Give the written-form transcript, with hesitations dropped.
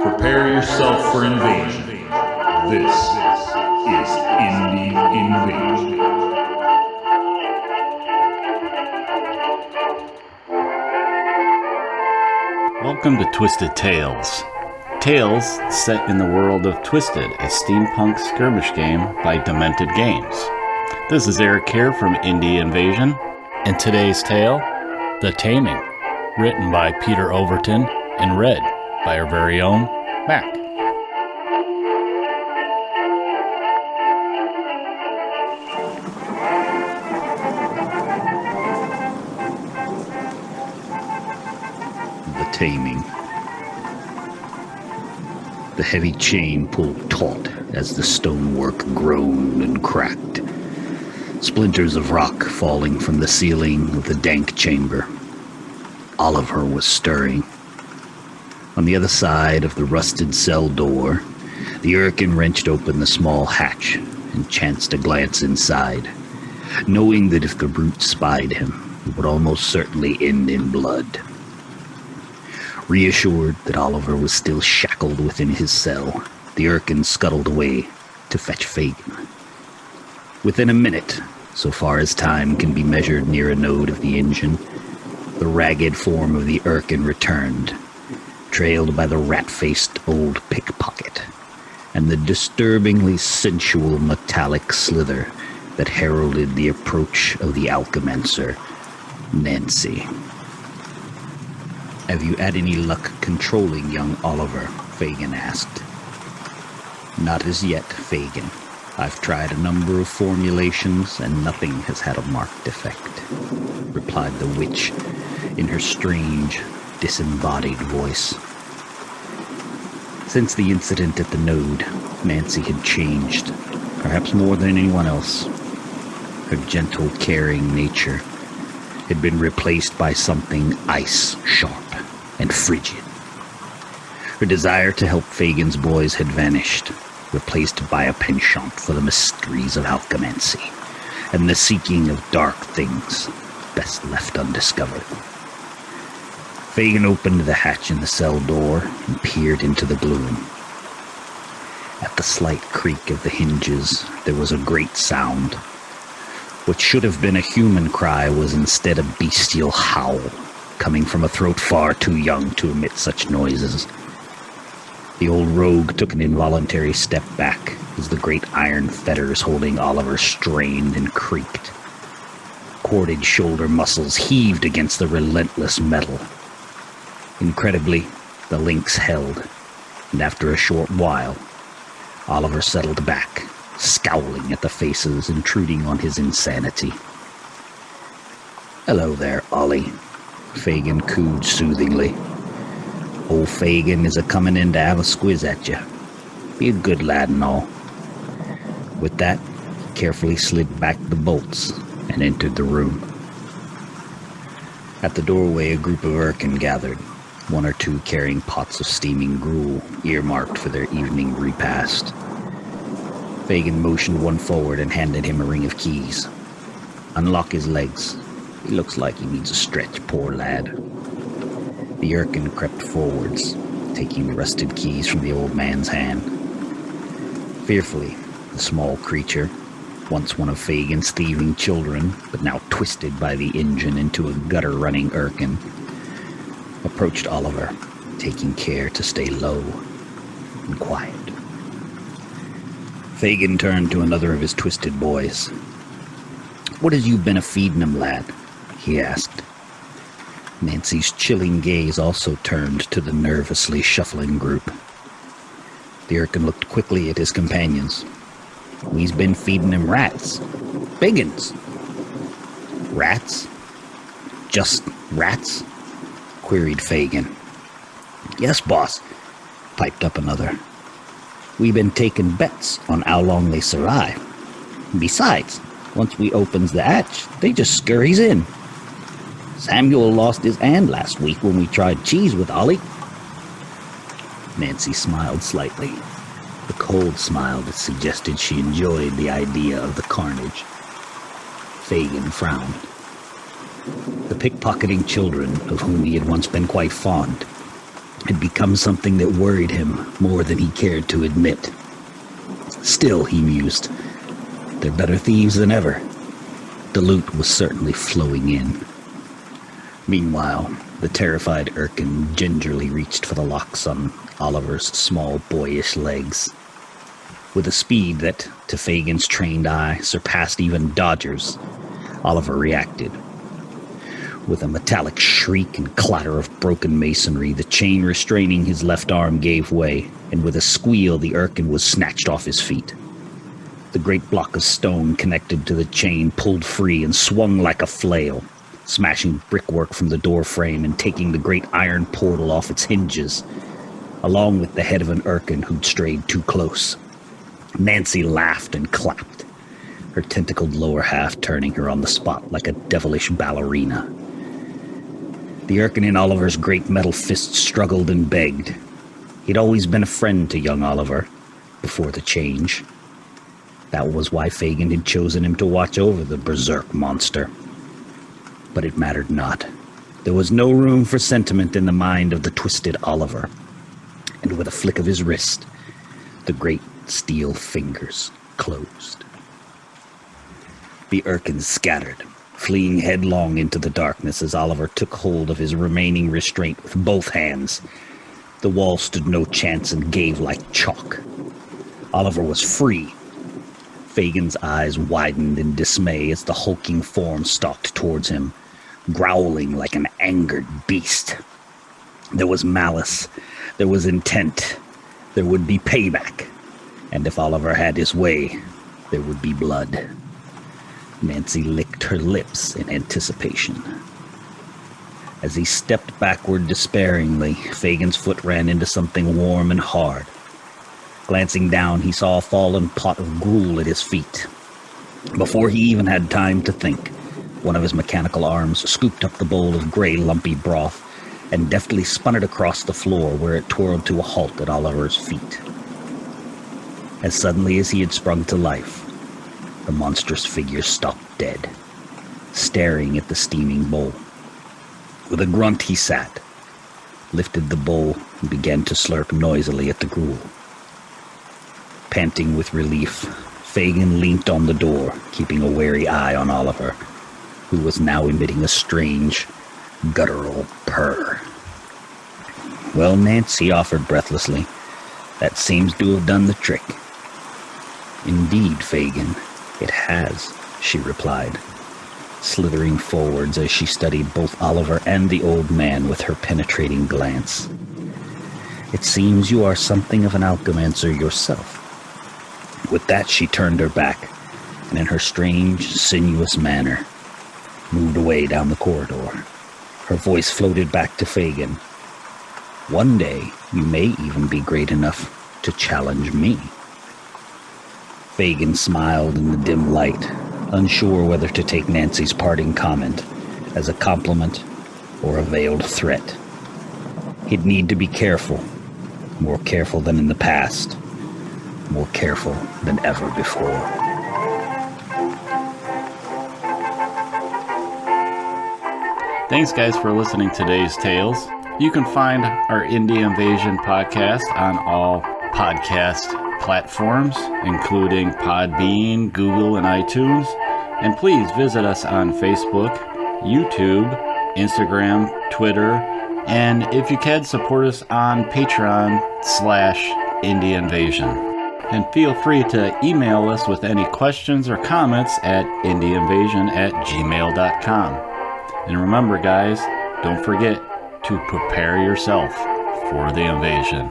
Prepare yourself for invasion. This is Indie Invasion. Welcome to Twisted Tales. Tales set in the world of Twisted, a steampunk skirmish game by Demented Games. This is Eric here from Indie Invasion, and today's tale, The Taming, written by Peter Overton and read by our very own Mac. The Taming. The heavy chain pulled taut as the stonework groaned and cracked, splinters of rock falling from the ceiling of the dank chamber. Oliver was stirring. On the other side of the rusted cell door, the Urkin wrenched open the small hatch and chanced a glance inside, knowing that if the brute spied him, it would almost certainly end in blood. Reassured that Oliver was still shackled within his cell, the Urkin scuttled away to fetch Fagin. Within a minute, so far as time can be measured near a node of the engine, the ragged form of the Urkin returned, trailed by the rat-faced old pickpocket, and the disturbingly sensual metallic slither that heralded the approach of the alchemancer, Nancy. "Have you had any luck controlling young Oliver?" Fagin asked. "Not as yet, Fagin. I've tried a number of formulations, and nothing has had a marked effect," replied the witch in her strange, disembodied voice. Since the incident at the node, Nancy had changed, perhaps more than anyone else. Her gentle, caring nature had been replaced by something ice-sharp and frigid. Her desire to help Fagin's boys had vanished, replaced by a penchant for the mysteries of alchemancy and the seeking of dark things best left undiscovered. Fagin opened the hatch in the cell door and peered into the gloom. At the slight creak of the hinges, there was a great sound. What should have been a human cry was instead a bestial howl, coming from a throat far too young to emit such noises. The old rogue took an involuntary step back as the great iron fetters holding Oliver strained and creaked. Corded shoulder muscles heaved against the relentless metal. Incredibly, the links held, and after a short while, Oliver settled back, scowling at the faces intruding on his insanity. "Hello there, Ollie," Fagin cooed soothingly. "Old Fagin is a-comin' in to have a squiz at you. Be a good lad and all." With that, he carefully slid back the bolts and entered the room. At the doorway, a group of Urkin gathered, one or two carrying pots of steaming gruel earmarked for their evening repast. Fagin motioned one forward and handed him a ring of keys. "Unlock his legs. He looks like he needs a stretch, poor lad." The Urkin crept forwards, taking the rusted keys from the old man's hand. Fearfully, the small creature, once one of Fagin's thieving children, but now twisted by the engine into a gutter-running Urkin, approached Oliver, taking care to stay low and quiet. Fagin turned to another of his twisted boys. "What has you been a-feedin' 'em, lad?" he asked. Nancy's chilling gaze also turned to the nervously shuffling group. The Urkin looked quickly at his companions. "We's been feedin' 'em rats. Big 'uns." "Rats? Just rats?" queried Fagin. "Yes, boss," piped up another. "We been taking bets on how long they survive. Besides, once we opens the hatch, they just scurries in. Samuel lost his hand last week when we tried cheese with Ollie." Nancy smiled slightly, a cold smile that suggested she enjoyed the idea of the carnage. Fagin frowned. The pickpocketing children, of whom he had once been quite fond, had become something that worried him more than he cared to admit. Still, he mused, they're better thieves than ever. The loot was certainly flowing in. Meanwhile, the terrified Erkin gingerly reached for the locks on Oliver's small, boyish legs. With a speed that, to Fagin's trained eye, surpassed even Dodger's, Oliver reacted. With a metallic shriek and clatter of broken masonry, the chain restraining his left arm gave way, and with a squeal, the Erkin was snatched off his feet. The great block of stone connected to the chain pulled free and swung like a flail, smashing brickwork from the door frame and taking the great iron portal off its hinges, along with the head of an Erkin who'd strayed too close. Nancy laughed and clapped, her tentacled lower half turning her on the spot like a devilish ballerina. The Erkin in Oliver's great metal fist struggled and begged. He'd always been a friend to young Oliver, before the change. That was why Fagin had chosen him to watch over the berserk monster. But it mattered not. There was no room for sentiment in the mind of the twisted Oliver. And with a flick of his wrist, the great steel fingers closed. The Erkins scattered, fleeing headlong into the darkness as Oliver took hold of his remaining restraint with both hands. The wall stood no chance and gave like chalk. Oliver was free. Fagin's eyes widened in dismay as the hulking form stalked towards him, growling like an angered beast. There was malice, there was intent, there would be payback, and if Oliver had his way, there would be blood. Nancy licked her lips in anticipation. As he stepped backward despairingly, Fagin's foot ran into something warm and hard. Glancing down, he saw a fallen pot of gruel at his feet. Before he even had time to think, one of his mechanical arms scooped up the bowl of gray, lumpy broth and deftly spun it across the floor where it twirled to a halt at Oliver's feet. As suddenly as he had sprung to life, the monstrous figure stopped dead, staring at the steaming bowl. With a grunt he sat, lifted the bowl, and began to slurp noisily at the gruel. Panting with relief, Fagin leant on the door, keeping a wary eye on Oliver, who was now emitting a strange, guttural purr. "Well, Nance," he offered breathlessly, "that seems to have done the trick." "Indeed, Fagin, it has," she replied, slithering forwards as she studied both Oliver and the old man with her penetrating glance. "It seems you are something of an alchemaster yourself." With that, she turned her back, and in her strange, sinuous manner, moved away down the corridor. Her voice floated back to Fagin. "One day, you may even be great enough to challenge me." Fagin smiled in the dim light, unsure whether to take Nancy's parting comment as a compliment or a veiled threat. He'd need to be careful, more careful than in the past, more careful than ever before. Thanks, guys, for listening to today's tales. You can find our Indie Invasion podcast on all podcast platforms, including Podbean, Google, and iTunes. And please visit us on Facebook, YouTube, Instagram, Twitter, and if you can, support us on Patreon/Indie Invasion. And feel free to email us with any questions or comments at indieinvasion@gmail.com. And remember, guys, don't forget to prepare yourself for the invasion.